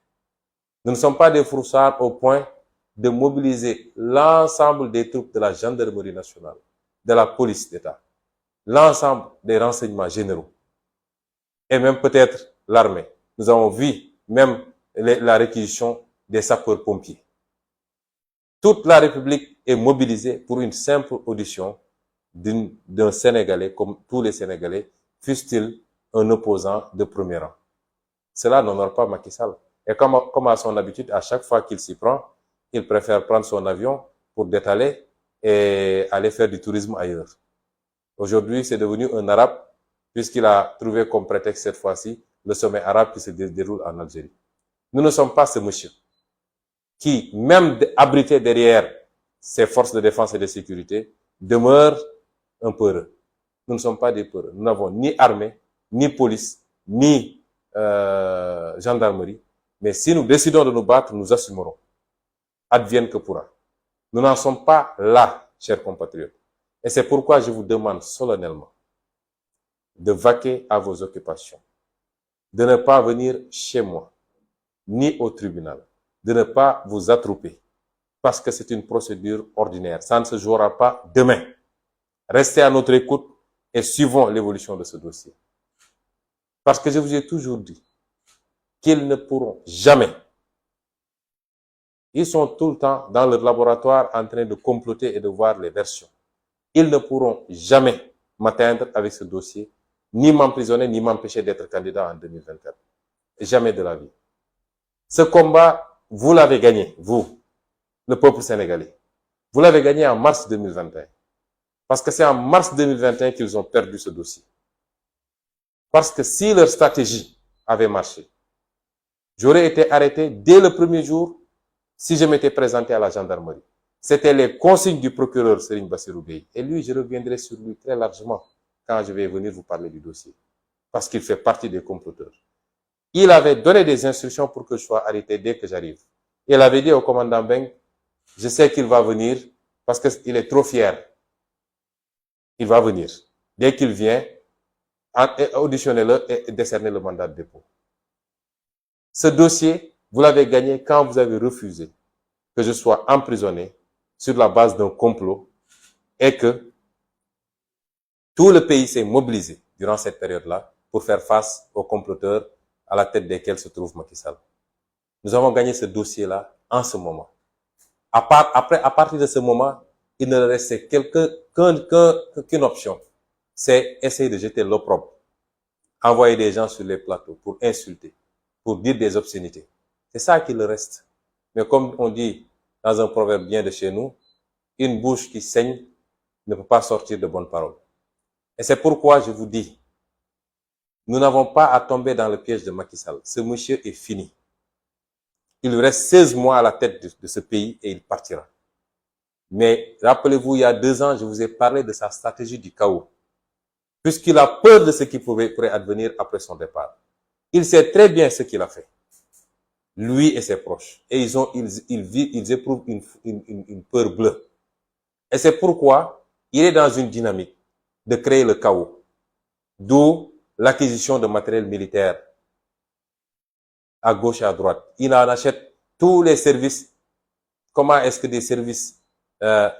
Nous ne sommes pas des froussards au point de mobiliser l'ensemble des troupes de la gendarmerie nationale, de la police d'État, l'ensemble des renseignements généraux, et même peut-être l'armée. Nous avons vu même la réquisition des sapeurs-pompiers. Toute la République est mobilisée pour une simple audition d'un Sénégalais, comme tous les Sénégalais, fût-il un opposant de premier rang. Cela n'honore pas Macky Sall. Et comme à son habitude, à chaque fois qu'il s'y prend, il préfère prendre son avion pour détaler et aller faire du tourisme ailleurs. Aujourd'hui, c'est devenu un arabe, puisqu'il a trouvé comme prétexte cette fois-ci le sommet arabe qui se déroule en Algérie. Nous ne sommes pas ce monsieur qui, même abrité derrière ses forces de défense et de sécurité, demeure un peureux. Nous ne sommes pas des peureux. Nous n'avons ni armée, ni police, ni gendarmerie. Mais si nous décidons de nous battre, nous assumerons. Advienne que pourra. Nous n'en sommes pas là, chers compatriotes. Et c'est pourquoi je vous demande solennellement de vaquer à vos occupations, de ne pas venir chez moi, ni au tribunal, de ne pas vous attrouper, parce que c'est une procédure ordinaire. Ça ne se jouera pas demain. Restez à notre écoute et suivons l'évolution de ce dossier. Parce que je vous ai toujours dit qu'ils ne pourront jamais. Ils sont tout le temps dans leur laboratoire en train de comploter et de voir les versions. Ils ne pourront jamais m'atteindre avec ce dossier, ni m'emprisonner, ni m'empêcher d'être candidat en 2024. Jamais de la vie. Ce combat, vous l'avez gagné, vous, le peuple sénégalais. Vous l'avez gagné en mars 2021. Parce que c'est en mars 2021 qu'ils ont perdu ce dossier. Parce que si leur stratégie avait marché, j'aurais été arrêté dès le premier jour si je m'étais présenté à la gendarmerie. C'était les consignes du procureur Serigne Bassirou Gueye. Et lui, je reviendrai sur lui très largement quand je vais venir vous parler du dossier. Parce qu'il fait partie des comploteurs. Il avait donné des instructions pour que je sois arrêté dès que j'arrive. Il avait dit au commandant Beng, je sais qu'il va venir parce qu'il est trop fier. Il va venir. Dès qu'il vient, auditionnez-le et décernez le mandat de dépôt. Ce dossier, vous l'avez gagné quand vous avez refusé que je sois emprisonné sur la base d'un complot et que tout le pays s'est mobilisé durant cette période-là pour faire face aux comploteurs à la tête desquels se trouve Macky Sall. Nous avons gagné ce dossier-là en ce moment. À partir de ce moment, il ne restait qu'une option. C'est essayer de jeter l'opprobre. Envoyer des gens sur les plateaux pour insulter, pour dire des obscénités. C'est ça qu'il reste. Mais comme on dit dans un proverbe bien de chez nous, une bouche qui saigne ne peut pas sortir de bonnes paroles. Et c'est pourquoi je vous dis, nous n'avons pas à tomber dans le piège de Macky Sall. Ce monsieur est fini. Il lui reste 16 mois à la tête de ce pays et il partira. Mais rappelez-vous, il y a 2 ans, je vous ai parlé de sa stratégie du chaos. Puisqu'il a peur de ce qui pourrait advenir après son départ. Il sait très bien ce qu'il a fait. lui et ses proches. Et ils éprouvent une peur bleue. Et c'est pourquoi il est dans une dynamique de créer le chaos. D'où l'acquisition de matériel militaire à gauche et à droite. Il en achète tous les services. Comment est-ce que des services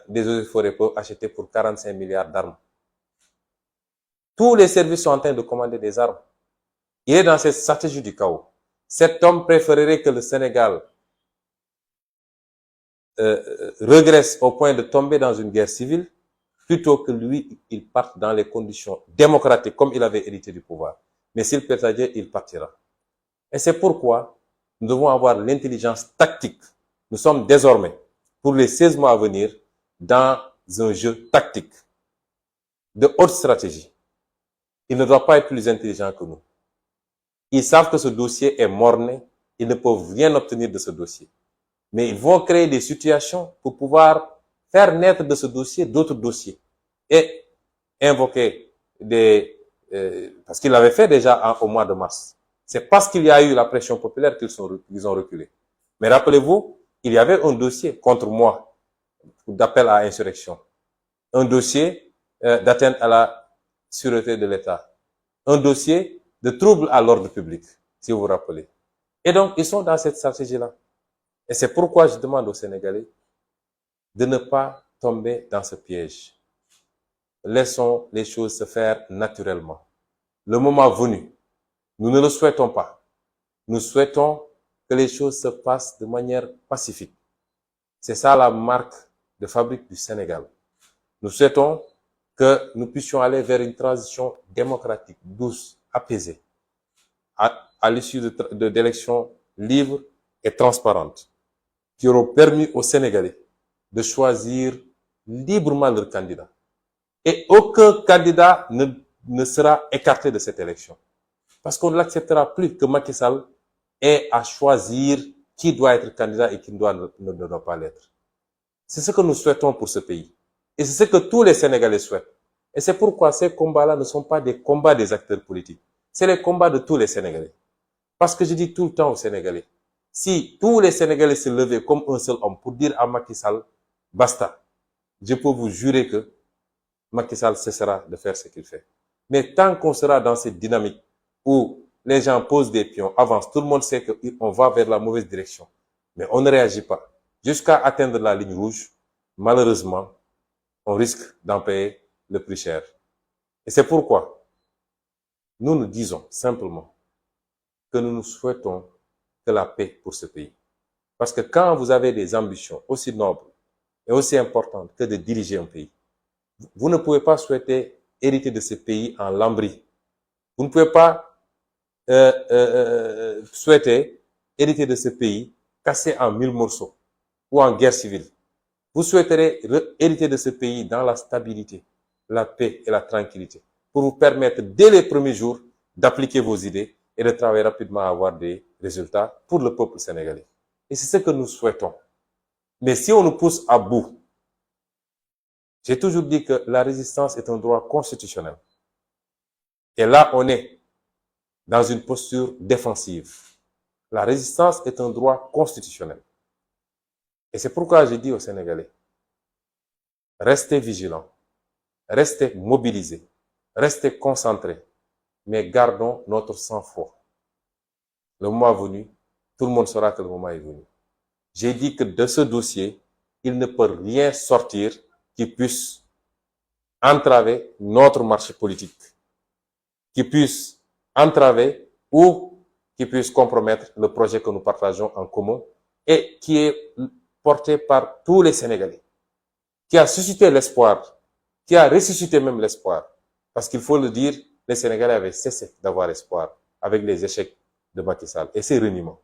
des eaux et forêts peuvent acheter pour 45 milliards d'armes? Tous les services sont en train de commander des armes. Il est dans cette stratégie du chaos. Cet homme préférerait que le Sénégal regresse au point de tomber dans une guerre civile plutôt que lui, il parte dans les conditions démocratiques comme il avait hérité du pouvoir. Mais s'il perd sa guerre, il partira. Et c'est pourquoi nous devons avoir l'intelligence tactique. Nous sommes désormais, pour les 16 mois à venir, dans un jeu tactique de haute stratégie. Il ne doit pas être plus intelligent que nous. Ils savent que ce dossier est mort-né. Ils ne peuvent rien obtenir de ce dossier. Mais ils vont créer des situations pour pouvoir faire naître de ce dossier d'autres dossiers et invoquer parce qu'ils l'avaient fait déjà au mois de mars. C'est parce qu'il y a eu la pression populaire qu'ils ont reculé. Mais rappelez-vous, il y avait un dossier contre moi d'appel à insurrection, un dossier d'atteinte à la sûreté de l'État, un dossier de trouble à l'ordre public, si vous vous rappelez. Et donc, ils sont dans cette stratégie-là. Et c'est pourquoi je demande aux Sénégalais de ne pas tomber dans ce piège. Laissons les choses se faire naturellement. Le moment venu, nous ne le souhaitons pas. Nous souhaitons que les choses se passent de manière pacifique. C'est ça la marque de fabrique du Sénégal. Nous souhaitons que nous puissions aller vers une transition démocratique, douce, apaisée, à l'issue d'élections libres et transparentes, qui auront permis aux Sénégalais de choisir librement leur candidat. Et aucun candidat ne sera écarté de cette élection. Parce qu'on ne l'acceptera plus que Macky Sall ait à choisir qui doit être candidat et qui ne doit pas l'être. C'est ce que nous souhaitons pour ce pays. Et c'est ce que tous les Sénégalais souhaitent. Et c'est pourquoi ces combats-là ne sont pas des combats des acteurs politiques. C'est les combats de tous les Sénégalais. Parce que je dis tout le temps aux Sénégalais, si tous les Sénégalais se levaient comme un seul homme pour dire à Macky Sall, basta, je peux vous jurer que Macky Sall cessera de faire ce qu'il fait. Mais tant qu'on sera dans cette dynamique où les gens posent des pions, avancent, tout le monde sait qu'on va vers la mauvaise direction, mais on ne réagit pas, jusqu'à atteindre la ligne rouge, malheureusement, on risque d'en payer le plus cher. Et c'est pourquoi nous nous disons simplement que nous nous souhaitons que la paix pour ce pays. Parce que quand vous avez des ambitions aussi nobles et aussi importantes que de diriger un pays, vous ne pouvez pas souhaiter hériter de ce pays en lambris. Vous ne pouvez pas souhaiter hériter de ce pays cassé en 1000 morceaux ou en guerre civile. Vous souhaiterez hériter de ce pays dans la stabilité, la paix et la tranquillité pour vous permettre dès les premiers jours d'appliquer vos idées et de travailler rapidement à avoir des résultats pour le peuple sénégalais. Et c'est ce que nous souhaitons. Mais si on nous pousse à bout, j'ai toujours dit que la résistance est un droit constitutionnel. Et là, on est dans une posture défensive. La résistance est un droit constitutionnel. Et c'est pourquoi j'ai dit aux Sénégalais, restez vigilants, restez mobilisés, restez concentrés, mais gardons notre sang-froid. Le moment venu, tout le monde saura que le moment est venu. J'ai dit que de ce dossier, il ne peut rien sortir qui puisse entraver notre marché politique, qui puisse entraver ou qui puisse compromettre le projet que nous partageons en commun et qui est porté par tous les Sénégalais, qui a suscité l'espoir, qui a ressuscité même l'espoir. Parce qu'il faut le dire, les Sénégalais avaient cessé d'avoir espoir avec les échecs de Macky Sall et ses reniements.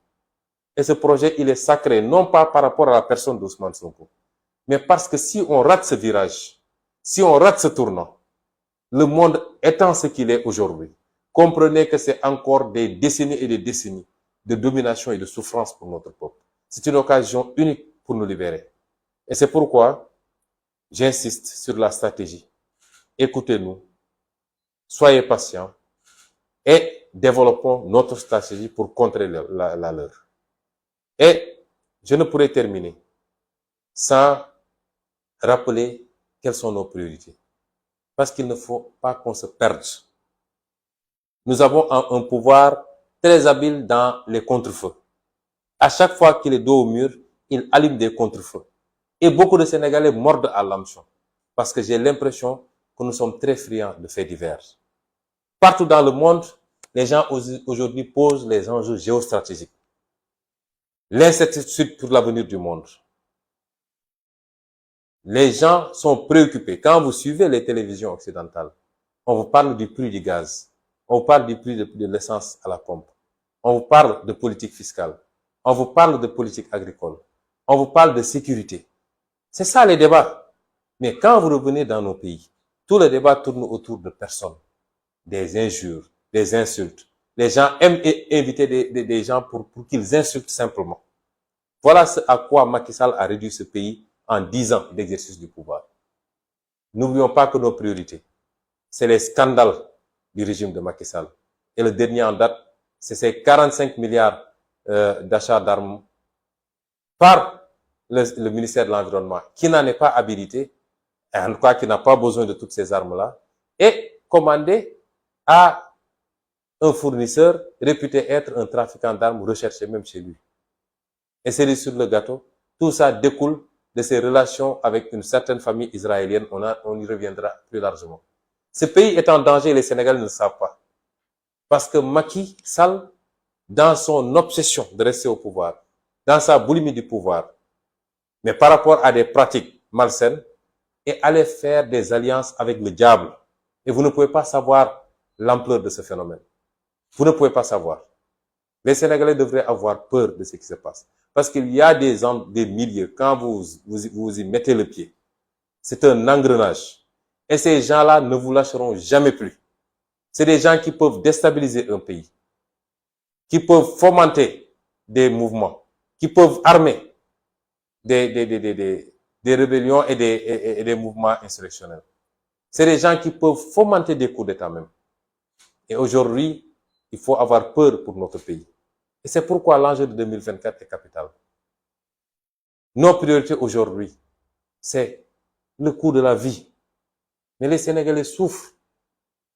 Et ce projet, il est sacré, non pas par rapport à la personne d'Ousmane Sonko, mais parce que si on rate ce virage, si on rate ce tournant, le monde étant ce qu'il est aujourd'hui, comprenez que c'est encore des décennies et des décennies de domination et de souffrance pour notre peuple. C'est une occasion unique pour nous libérer. Et c'est pourquoi j'insiste sur la stratégie. Écoutez-nous, soyez patients et développons notre stratégie pour contrer la leur. Et je ne pourrais terminer sans rappeler quelles sont nos priorités. Parce qu'il ne faut pas qu'on se perde. Nous avons un pouvoir très habile dans les contre-feux. À chaque fois qu'il est dos au mur, il allume des contre-feux. Et beaucoup de Sénégalais mordent à l'hameçon. Parce que j'ai l'impression que nous sommes très friands de faits divers. Partout dans le monde, les gens aujourd'hui posent les enjeux géostratégiques. L'incertitude pour l'avenir du monde. Les gens sont préoccupés. Quand vous suivez les télévisions occidentales, on vous parle du prix du gaz. On vous parle du prix de l'essence à la pompe. On vous parle de politique fiscale. On vous parle de politique agricole. On vous parle de sécurité. C'est ça les débats. Mais quand vous revenez dans nos pays, tous les débats tournent autour de personnes. Des injures, des insultes. Les gens aiment inviter des gens pour qu'ils insultent simplement. Voilà ce à quoi Macky Sall a réduit ce pays en 10 ans d'exercice du pouvoir. N'oublions pas que nos priorités, c'est les scandales du régime de Macky Sall. Et le dernier en date, c'est ces 45 milliards d'achats d'armes par le ministère de l'Environnement, qui n'en est pas habilité, et en tout cas qui n'a pas besoin de toutes ces armes-là, et commandé à un fournisseur réputé être un trafiquant d'armes recherché même chez lui. Et cerise sur le gâteau, tout ça découle de ses relations avec une certaine famille israélienne. On y reviendra plus largement. Ce pays est en danger et les Sénégalais ne le savent pas. Parce que Macky Sall, dans son obsession de rester au pouvoir, dans sa boulimie du pouvoir, mais par rapport à des pratiques malsaines, est allé faire des alliances avec le diable. Et vous ne pouvez pas savoir l'ampleur de ce phénomène. Vous ne pouvez pas savoir. Les Sénégalais devraient avoir peur de ce qui se passe. Parce qu'il y a des milieux, quand vous y mettez le pied, c'est un engrenage. Et ces gens-là ne vous lâcheront jamais plus. C'est des gens qui peuvent déstabiliser un pays, qui peuvent fomenter des mouvements, qui peuvent armer des rébellions et des mouvements insurrectionnels. C'est des gens qui peuvent fomenter des coups d'État même. Et aujourd'hui, il faut avoir peur pour notre pays. Et c'est pourquoi l'enjeu de 2024 est capital. Nos priorités aujourd'hui, c'est le coût de la vie. Mais les Sénégalais souffrent.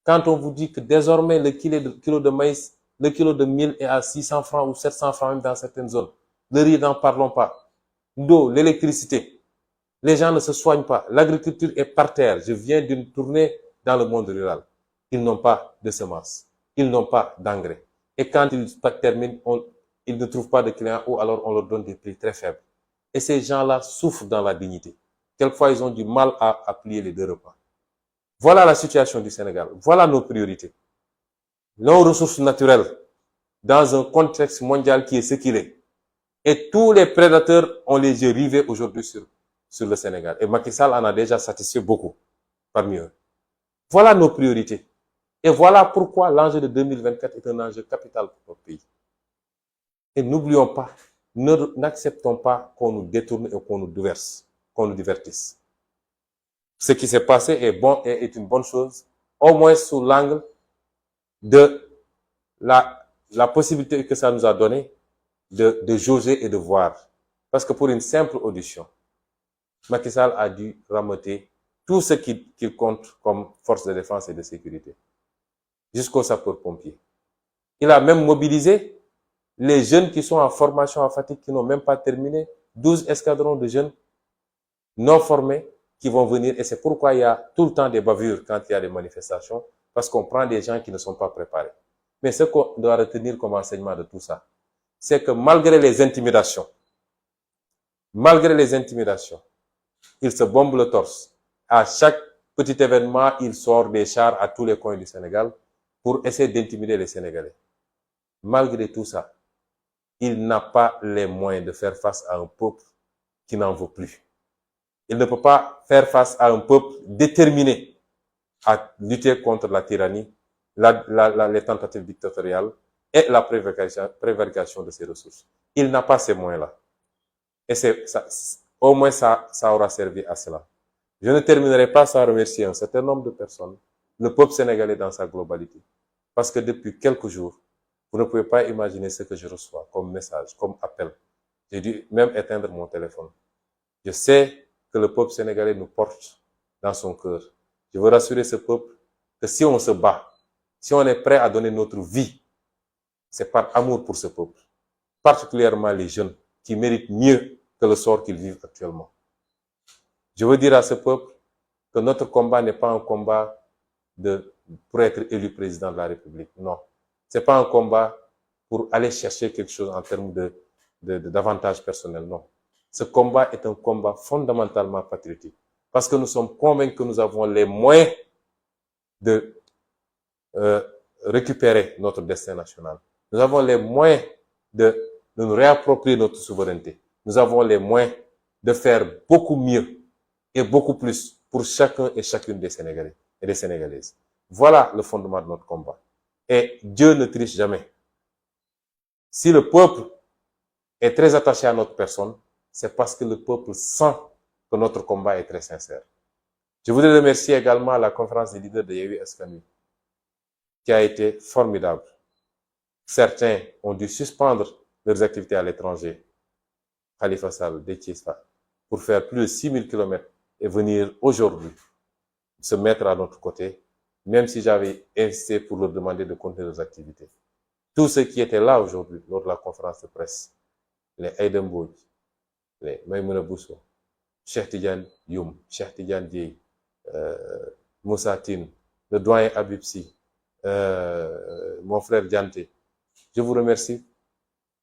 Quand on vous dit que désormais le kilo de maïs, le kilo de mil est à 600 francs ou 700 francs même dans certaines zones. Le riz, n'en parlons pas. L'eau, l'électricité. Les gens ne se soignent pas. L'agriculture est par terre. Je viens d'une tournée dans le monde rural. Ils n'ont pas de semences. Ils n'ont pas d'engrais. Et quand ils terminent, ils ne trouvent pas de clients ou alors on leur donne des prix très faibles. Et ces gens-là souffrent dans la dignité. Quelquefois, ils ont du mal à plier les 2 repas. Voilà la situation du Sénégal. Voilà nos priorités. Nos ressources naturelles dans un contexte mondial qui est ce qu'il est. Et tous les prédateurs ont les yeux rivés aujourd'hui sur le Sénégal. Et Macky Sall en a déjà satisfait beaucoup parmi eux. Voilà nos priorités. Et voilà pourquoi l'enjeu de 2024 est un enjeu capital pour notre pays. Et n'oublions pas, n'acceptons pas qu'on nous détourne et qu'on nous divertisse. Ce qui s'est passé est une bonne chose, au moins sous l'angle de la possibilité que ça nous a donné de jauger et de voir. Parce que pour une simple audition, Macky Sall a dû rameuter tout ce qu'il compte comme force de défense et de sécurité, jusqu'aux sapeurs-pompiers. Il a même mobilisé les jeunes qui sont en formation à Fatick, qui n'ont même pas terminé, 12 escadrons de jeunes non formés qui vont venir. Et c'est pourquoi il y a tout le temps des bavures quand il y a des manifestations, parce qu'on prend des gens qui ne sont pas préparés. Mais ce qu'on doit retenir comme enseignement de tout ça, c'est que malgré les intimidations, il se bombe le torse. À chaque petit événement, il sort des chars à tous les coins du Sénégal pour essayer d'intimider les Sénégalais. Malgré tout ça, il n'a pas les moyens de faire face à un peuple qui n'en veut plus. Il ne peut pas faire face à un peuple déterminé à lutter contre la tyrannie, les tentatives dictatoriales et la prévarication de ses ressources. Il n'a pas ces moyens-là. Et au moins ça aura servi à cela. Je ne terminerai pas sans remercier un certain nombre de personnes, le peuple sénégalais dans sa globalité. Parce que depuis quelques jours, vous ne pouvez pas imaginer ce que je reçois comme message, comme appel J'ai dû même éteindre mon téléphone. Je sais que le peuple sénégalais nous porte dans son cœur. Je veux rassurer ce peuple que si on se bat, si on est prêt à donner notre vie, c'est par amour pour ce peuple, particulièrement les jeunes qui méritent mieux que le sort qu'ils vivent actuellement. Je veux dire à ce peuple que notre combat n'est pas un combat pour être élu président de la République. Non. C'est pas un combat pour aller chercher quelque chose en termes d'avantages personnels. Non. Ce combat est un combat fondamentalement patriotique. Parce que nous sommes convaincus que nous avons les moyens de récupérer notre destin national. Nous avons les moyens de nous réapproprier notre souveraineté. Nous avons les moyens de faire beaucoup mieux et beaucoup plus pour chacun et chacune des Sénégalais et des Sénégalaises. Voilà le fondement de notre combat. Et Dieu ne triche jamais. Si le peuple est très attaché à notre personne, c'est parce que le peuple sent que notre combat est très sincère. Je voudrais remercier également la conférence des leaders de Yewwi Askan Wi, qui a été formidable. Certains ont dû suspendre leurs activités à l'étranger, Khalifa Sall, Déthié Fall, pour faire plus de 6000 km et venir aujourd'hui se mettre à notre côté, même si j'avais insisté pour leur demander de continuer leurs activités. Tous ceux qui étaient là aujourd'hui, lors de la conférence de presse, les Aïda Mbodj, les Maïmouna Bousso, Cheikh Tidiane Youm, Cheikh Tidiane Dièye, Moussa Tine, le doyen Habib Sy, mon frère Dianté, je vous remercie,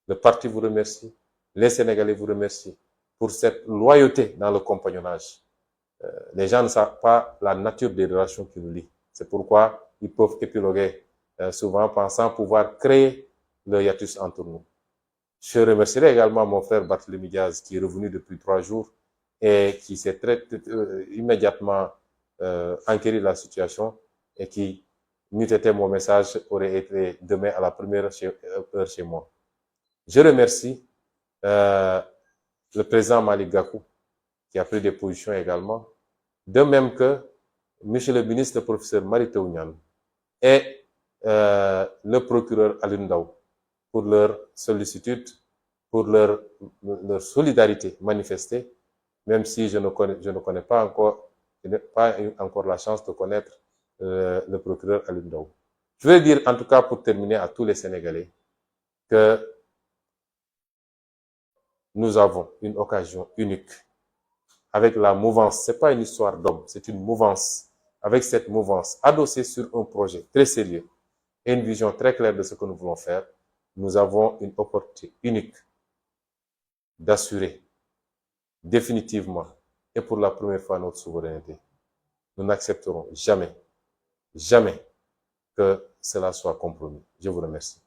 le parti vous remercie, les Sénégalais vous remercient pour cette loyauté dans le compagnonnage. Les gens ne savent pas la nature des relations qui nous lient. C'est pourquoi ils peuvent épiloguer souvent pensant pouvoir créer le hiatus entre nous. Je remercierai également mon frère Barthélémy Diaz qui est revenu depuis 3 jours et qui s'est immédiatement enquéri de la situation et qui, n'eût été mon message, aurait été demain à la première heure chez moi. Je remercie le président Malick Gakou qui a pris des positions également, de même que monsieur le ministre, le professeur Mary Teuw Niane et le procureur Alioune Ndao pour leur sollicitude, pour leur solidarité manifestée, même si je ne connais pas encore, je n'ai pas eu encore la chance de connaître le procureur Alioune Ndao. Je veux dire, en tout cas, pour terminer, à tous les Sénégalais, que nous avons une occasion unique avec la mouvance. C'est pas une histoire d'homme, c'est une mouvance. Avec cette mouvance, adossée sur un projet très sérieux et une vision très claire de ce que nous voulons faire, nous avons une opportunité unique d'assurer définitivement et pour la première fois notre souveraineté. Nous n'accepterons jamais, jamais que cela soit compromis. Je vous remercie.